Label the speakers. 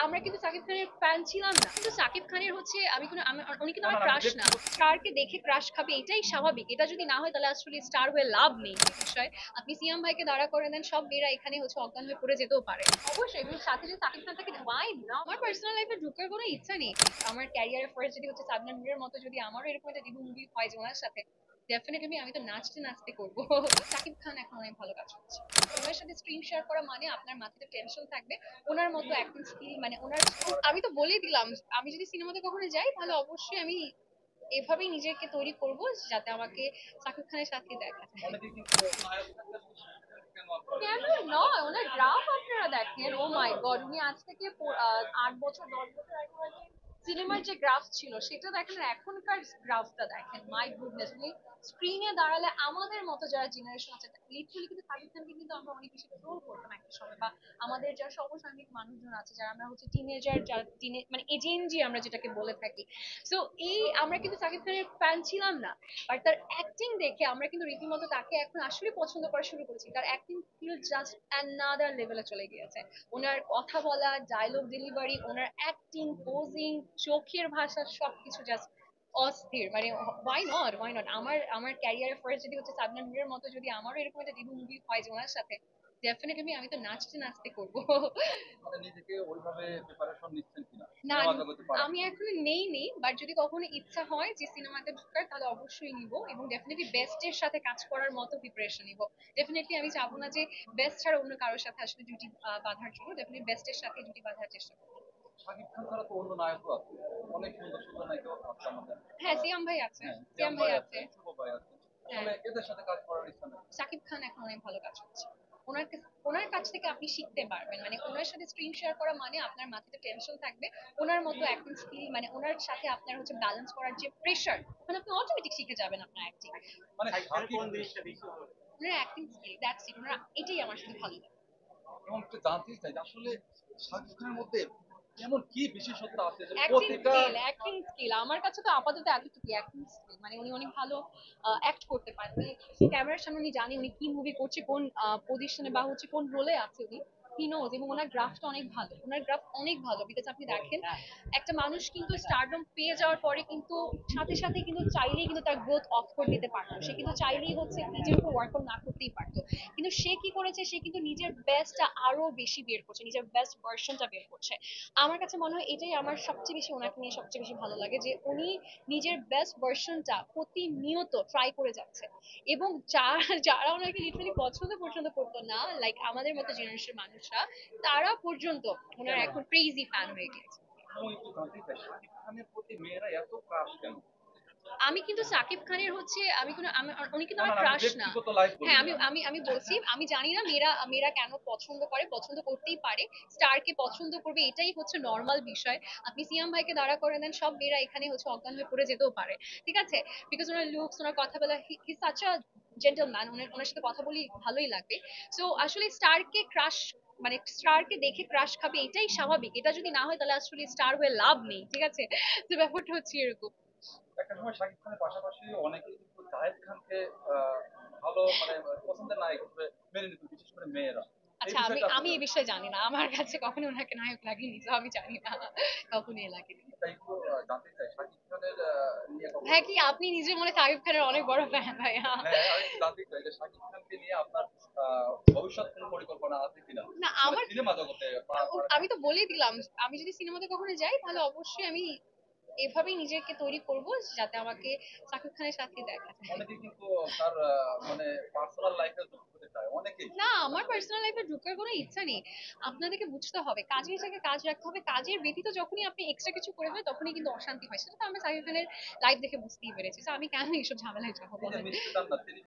Speaker 1: আমরা কিন্তু সাকিব খানের ফ্যান ছিলাম না, কিন্তু সাকিব খানের হচ্ছে উনি কিন্তু
Speaker 2: না, না,
Speaker 1: আমার
Speaker 2: না, আমি
Speaker 1: ক্রাশ না।
Speaker 2: ব্যক্তিগত
Speaker 1: স্টারকে দেখে ক্রাশ খাবে এটাই স্বাভাবিক, এটা যদি না হয় তাহলে আসলে স্টার হয়ে লাভ নেই বিষয়। আপনি সিয়াম ভাইকে দাঁড়া করে দেন, সব মেয়েরা এখানে হচ্ছে অজ্ঞান হয়ে পড়ে যেতেও পারে। অবশ্যই, এবং সাথে যদি সাকিব খান থাকে ওয়াই না। আমার পার্সোনাল লাইফে ঢুকার কোনো ইচ্ছা নেই। আমার ক্যারিয়ারের ফার্স্ট যদি হচ্ছে সাবনান মিরের মতো যদি আমারও এরকম একটা ডিবু মুভি হয় যে ওনার সাথে, ডেফিনেটলি আমি তো নাচতে নাচতে করবো। সাকিব খান এখন অনেক ভালো কাজ করছে। ওনার সাথে স্ক্রিন শেয়ার করা মানে আপনার মাথাতে টেনশন থাকবে। ওনার মতো অ্যাক্টিং স্কিল মানে ওনার, আমি তো বলেই দিলাম, আমি যদি সিনেমাতে কখনো যাই তাহলে অবশ্যই আমি এভাবেই নিজেকে তৈরি করব যাতে আমাকে সাকিব খানের সাথে দেখা যায়।
Speaker 2: অনেকে কিন্তু নায়ক থাকলে কেন আপনারা
Speaker 1: কেন নয়, ওনার গ্রাফ আপনারা দেখেন, ও মাই গড, উনি আজ থেকে 8 বছর 10 বছর আগে সিনেমার যে গ্রাফ ছিল সেটা দেখেন, আর এখনকার গ্রাফটা দেখেন, মাই গুডনেস। উনি স্ক্রিনে দাঁড়ালে আমাদের মতো যারা জেনারেশন আছে, লিটারালি কিন্তু সাকিব খানকে কিন্তু আমরা অনেক বেশি ট্রোল করতাম একটা সময়, বা আমাদের যারা সমসাময়িক মানুষজন আছে, যারা আমরা হচ্ছে টিনেজার, যারা মানে এজেনজি আমরা যেটাকে বলে থাকি। সো এই আমরা কিন্তু সাকিব খানের ফ্যান ছিলাম না, বাট তার অ্যাক্টিং দেখে আমরা কিন্তু রীতিমতো তাকে এখন আসলে পছন্দ করা শুরু করেছি। তার অ্যাক্টিং স্কিল জাস্ট অ্যানাদার লেভেলে চলে গিয়েছে। ওনার কথা বলা, ডায়লগ ডেলিভারি, ওনার অ্যাক্টিং, পোজিং, চোখের ভাষা, সবকিছু জাস্ট অস্থির। মানে ওয়াই নট, আমার আমার ক্যারিয়ারের ফার্স্ট যদি হচ্ছে সাবনান মিরের মতো যদি আমারও এরকম একটা ডিবু মুভি হয় যে ওনার সাথে, ডেফিনেটলি আমি তো নাচতে নাচতে করবো।
Speaker 2: মানে নিজেকে ওইভাবে প্রিপারেশন নিচ্ছেন কিনা
Speaker 1: না,
Speaker 2: সিনেমা জগতে পারার
Speaker 1: আমি
Speaker 2: জন্য?
Speaker 1: এখনো নেইনি, বাট যদি কখনো ইচ্ছা হয় যে সিনেমাতে ঢোকার তাহলে অবশ্যই নিব, এবং ডেফিনেটলি বেস্টের সাথে কাজ করার মতো প্রিপারেশন নিব। ডেফিনেটলি আমি চাবো না যে বেস্ট ছাড়া অন্য কারোর সাথে আসলে জুটি বাঁধার জন্য, ডেফিনেটলি বেস্টের সাথে জুটি বাঁধার চেষ্টা করব।
Speaker 2: শাকিব খান ছাড়া তো অন্য নায়কও আছে, অনেক সুন্দর সুন্দর নায়িকা আছে আমাদের।
Speaker 1: হ্যাঁ, সিয়াম ভাই আছে।
Speaker 2: হ্যাঁ,
Speaker 1: সিয়াম
Speaker 2: সিয়াম
Speaker 1: ভাই
Speaker 2: ভাই
Speaker 1: আছে।
Speaker 2: আছেন, শুভ ভাই আছেন।
Speaker 1: হ্যাঁ,
Speaker 2: আসলে এদের সাথে কাজ করার ইচ্ছা নেই?
Speaker 1: সাকিব খান এখন অনেক ভালো কাজ করছে। ওনার কাছ থেকে আপনি শিখতে পারবেন, মানে ওনার সাথে স্ক্রিন শেয়ার করা মানে আপনার মাথাতে টেনশন থাকবে। ওনার মতো অ্যাক্টিং স্কিল মানে ওনার সাথে আপনার হচ্ছে ব্যালেন্স করার যে প্রেশার, মানে আপনি অটোমেটিক শিখে যাবেন আপনার অ্যাক্টিং।
Speaker 2: মানে শাকিব,
Speaker 1: ওনার অ্যাক্টিং স্কিল, দ্যাটস ইট, ওনার এটাই আমার শুধু ভালো লাগে।
Speaker 2: এবং একটু জানতে চাই যে আসলে শাকিব খানের মধ্যে এমন কি বিশেষত্ব আছে যে
Speaker 1: অ্যাক্টিং
Speaker 2: প্রতিটা
Speaker 1: স্কিল, অ্যাক্টিং স্কিল আমার কাছে তো আপাতত এতটুকু অ্যাক্টিং স্কিল, মানে উনি অনেক ভালো অ্যাক্ট করতে পারেন। উনি ক্যামেরার সামনে উনি জানি উনি কি মুভি করছে, কোন পজিশনে বা হচ্ছে কোন রোলে আছে উনি, হি নোজ। এবং ওনার গ্রাফটা অনেক ভালো, ওনার গ্রাফ অনেক ভালো, বিকজ আপনি দেখেন একটা মানুষ কিন্তু স্টারডম পেয়ে যাওয়ার পরে কিন্তু সাথে সাথে কিন্তু চাইলেই কিন্তু তার গ্রোথ অফ করে দিতে পারতো, সে কিন্তু চাইলেই হচ্ছে নিজের উপর ওয়ার্কআউট না করতেই পারতো। কিন্তু সে কি করেছে, সে কিন্তু নিজের বেস্টটা আরো বেশি বের করছে, নিজের বেস্ট ভার্সনটা বের করছে। আমার কাছে মনে হয় এটাই আমার সবচেয়ে বেশি ওনাকে নিয়ে সবচেয়ে বেশি ভালো লাগে, যে উনি নিজের বেস্ট ভার্সনটা প্রতিনিয়ত ট্রাই করে যাচ্ছে। এবং যারা যারা ওনাকে লিটারালি পছন্দ করতো না, লাইক আমাদের মতো জেনারেশন মানুষরা, তারা পর্যন্ত ওনার এখন ক্রেজি ফ্যান হয়ে গেছে।
Speaker 2: এবং একটু জানতে চাই শাকিব খানের প্রতি মেয়েরা এত ক্রাশ কেন?
Speaker 1: আমি কিন্তু সাকিব খানের হচ্ছে উনি কিন্তু
Speaker 2: না, না,
Speaker 1: আমার
Speaker 2: না, আমি
Speaker 1: ক্রাশ না।
Speaker 2: ব্যক্তিগত লাইফ
Speaker 1: হ্যাঁ,
Speaker 2: বলিনি
Speaker 1: আমি
Speaker 2: আমি।
Speaker 1: আমি আমি বলছি, আমি জানি না মেয়েরা মেয়েরা কেন পছন্দ করে, পছন্দ করতেই পারে, স্টারকে পছন্দ করবে এটাই হচ্ছে নর্মাল বিষয়। আপনি সিয়াম ভাইকে দাঁড়া করে দেন, সব মেয়েরা এখানে হচ্ছে অজ্ঞান হয়ে পড়ে যেতেও পারে, ঠিক আছে? বিকজ ওনার লুকস, ওনার কথা বলা, হি সাচ আ জেন্টলম্যান, ওনার সাথে কথা বলি ভালোই লাগে। সো আসলে স্টারকে ক্রাশ, মানে স্টারকে দেখে ক্রাশ খাবে এটাই স্বাভাবিক, এটা যদি না হয় তাহলে আসলে স্টার হয়ে লাভ নেই, ঠিক আছে? তো ব্যাপারটা হচ্ছে এরকম।
Speaker 2: একটা সময় শাকিব খানের পাশাপাশি অনেকেই কিন্তু জায়েদ খানকে আহ, ভালো মানে পছন্দের নায়ক হিসেবে মেনে নিত, বিশেষ করে মেয়েরা। এই
Speaker 1: আচ্ছা, আমি
Speaker 2: বিষয়টা আপনি
Speaker 1: আমি এই
Speaker 2: জানেন?
Speaker 1: বিষয়ে জানি না, আমার কাছে কখনো ওনাকে নায়ক লাগেনি, তো আমি জানি না কখনোই লাগেনি।
Speaker 2: তাই একটু জানতে চাই শাকিব খানের নিয়ে কখনো।
Speaker 1: হ্যাঁ, কি আপনি নিজে মনে সাকিব খানের অনেক বড় ফ্যান ভাইয়া?
Speaker 2: হ্যাঁ, আমি একটু জানতে চাই যে শাকিব খানকে নিয়ে আপনার ভবিষ্যৎ কোনো পরিকল্পনা আছে কিনা,
Speaker 1: না
Speaker 2: বিশেষ করে
Speaker 1: আমার,
Speaker 2: সিনেমা জগতে করার
Speaker 1: আমি তো
Speaker 2: ক্ষেত্রে?
Speaker 1: বলেই দিলাম, আমি যদি সিনেমাতে কখনো যাই তাহলে অবশ্যই আমি এভাবেই নিজেকে তৈরি করব যাতে আমাকে সাকিব খানের সাথে দেখা যায়।
Speaker 2: অনেকে কিন্তু তার মানে পার্সোনাল লাইফে যুক্ত হতে চায় অনেকেই।
Speaker 1: না, আমার পার্সোনাল লাইফে ঢোকার কোনো ইচ্ছা নেই। আপনাদেরকে বুঝতে হবে কাজের জায়গায় কাজ রাখতে হবে, কাজের ব্যতীত যখনই আপনি এক্সট্রা কিছু করে ফেলেন তখনই কিন্তু অশান্তি হয়। সেটা তো আমরা সাকিব খানের লাইফ দেখে বুঝতেই পেরেছি, তো আমি কেন এইসব ঝামেলায় যাবো
Speaker 2: এই যে
Speaker 1: বলেন।
Speaker 2: মিষ্টি জান্নাত তিনি